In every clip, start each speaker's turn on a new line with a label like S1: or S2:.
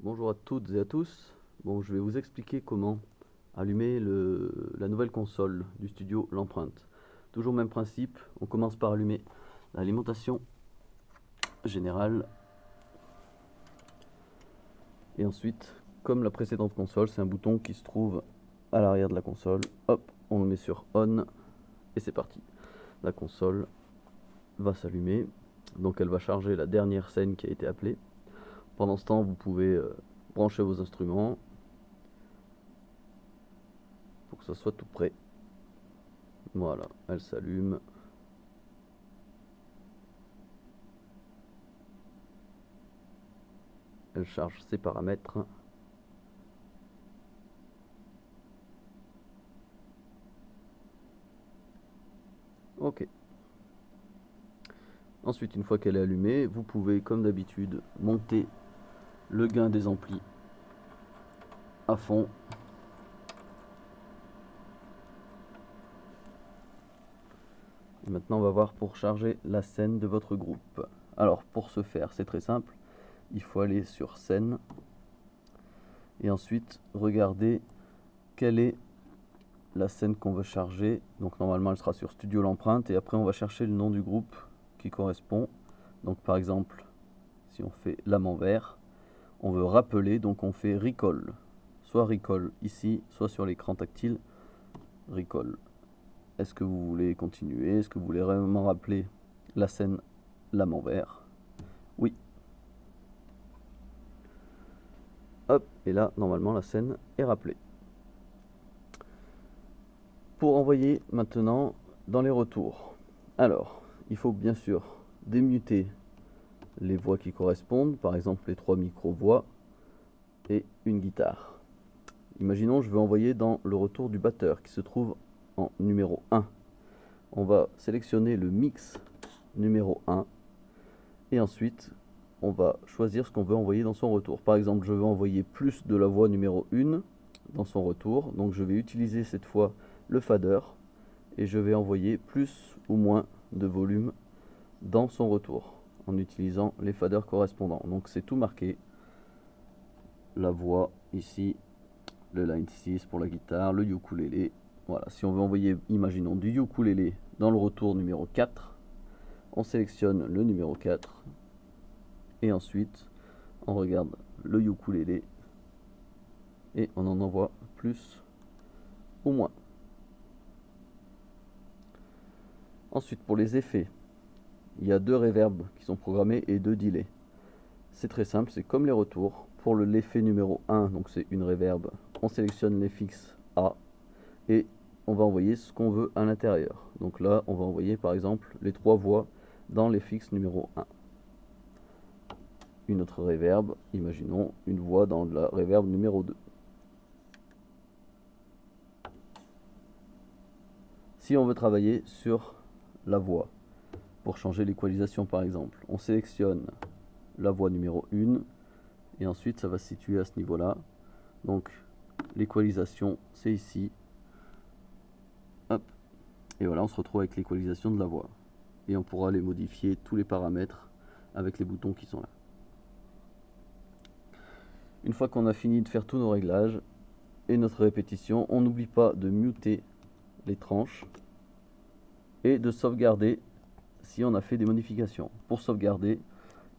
S1: Bonjour à toutes et à tous. Bon, je vais vous expliquer comment allumer la nouvelle console du studio L'Empreinte. Toujours même principe, on commence par allumer l'alimentation générale. Et ensuite, comme la précédente console, c'est un bouton qui se trouve à l'arrière de la console. Hop, on le met sur On et c'est parti. La console va s'allumer. Donc elle va charger la dernière scène qui a été appelée. Pendant ce temps, vous pouvez brancher vos instruments pour que ça soit tout prêt. Voilà, elle s'allume. Elle charge ses paramètres. Ok. Ensuite, une fois qu'elle est allumée, vous pouvez, comme d'habitude, monter le gain des amplis à fond. Et maintenant, on va voir pour charger la scène de votre groupe. Alors, pour ce faire, c'est très simple. Il faut aller sur scène et ensuite regarder quelle est la scène qu'on veut charger. Donc, normalement, elle sera sur Studio L'Empreinte et après, on va chercher le nom du groupe qui correspond. Donc, par exemple, si on fait l'âme en vert, on veut rappeler, donc on fait recall. Soit recall ici, soit sur l'écran tactile, recall. Est-ce que vous voulez continuer? Est-ce que vous voulez vraiment rappeler la scène l'âme en vert? Oui. Hop, et là, normalement, la scène est rappelée. Pour envoyer maintenant dans les retours. Alors, il faut bien sûr démuter les voix qui correspondent, par exemple les 3 micro-voix et une guitare. Imaginons je veux envoyer dans le retour du batteur qui se trouve en numéro 1. On va sélectionner le mix numéro 1 et ensuite on va choisir ce qu'on veut envoyer dans son retour. Par exemple, je veux envoyer plus de la voix numéro 1 dans son retour, donc je vais utiliser cette fois le fader et je vais envoyer plus ou moins de volume dans son retour en utilisant les faders correspondants. Donc c'est tout marqué, la voix ici, le line 6 pour la guitare, le ukulélé. Voilà, si on veut envoyer, imaginons, du ukulélé dans le retour numéro 4, on sélectionne le numéro 4 et ensuite on regarde le ukulélé et on en envoie plus ou moins. Ensuite, pour les effets, il y a 2 reverbs qui sont programmés et 2 delays. C'est très simple, c'est comme les retours. Pour l'effet numéro 1, donc c'est une reverb, on sélectionne l'effix A et on va envoyer ce qu'on veut à l'intérieur. Donc là, on va envoyer par exemple les 3 voix dans l'effix numéro 1. Une autre reverb, imaginons une voix dans la reverb numéro 2. Si on veut travailler sur la voix, pour changer l'équalisation par exemple, on sélectionne la voix numéro 1 et ensuite ça va se situer à ce niveau là. Donc l'équalisation c'est ici. Hop. Et voilà, on se retrouve avec l'équalisation de la voix et on pourra les modifier tous les paramètres avec les boutons qui sont là. Une fois qu'on a fini de faire tous nos réglages et notre répétition, on n'oublie pas de muter les tranches et de sauvegarder si on a fait des modifications. Pour sauvegarder,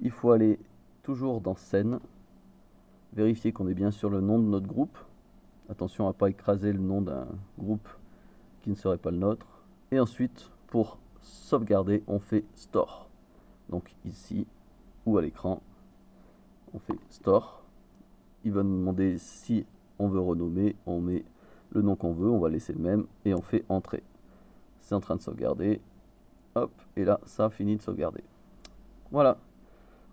S1: il faut aller toujours dans scène, vérifier qu'on est bien sur le nom de notre groupe. Attention à ne pas écraser le nom d'un groupe qui ne serait pas le nôtre. Et ensuite, pour sauvegarder, on fait Store. Donc ici ou à l'écran, on fait Store. Il va nous demander si on veut renommer, on met le nom qu'on veut, on va laisser le même et on fait Entrée. C'est en train de sauvegarder. Hop, et là, ça a fini de sauvegarder. Voilà.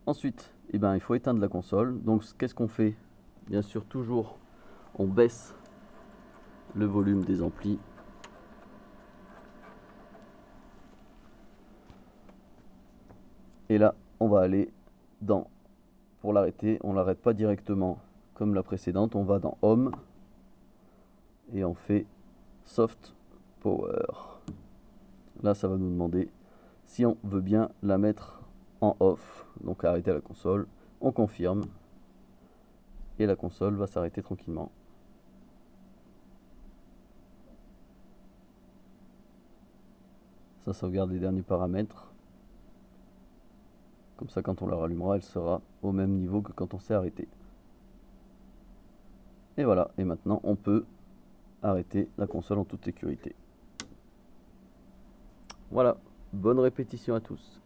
S1: Ensuite, il faut éteindre la console. Donc, qu'est-ce qu'on fait? Bien sûr, toujours, on baisse le volume des amplis. Et là, on va aller dans, pour l'arrêter, on ne l'arrête pas directement comme la précédente, on va dans Home et on fait Soft Power. Là, ça va nous demander si on veut bien la mettre en off, donc arrêter la console. On confirme et la console va s'arrêter tranquillement. Ça sauvegarde les derniers paramètres. Comme ça, quand on la rallumera, elle sera au même niveau que quand on s'est arrêté. Et voilà, et maintenant on peut arrêter la console en toute sécurité. Voilà, bonne répétition à tous.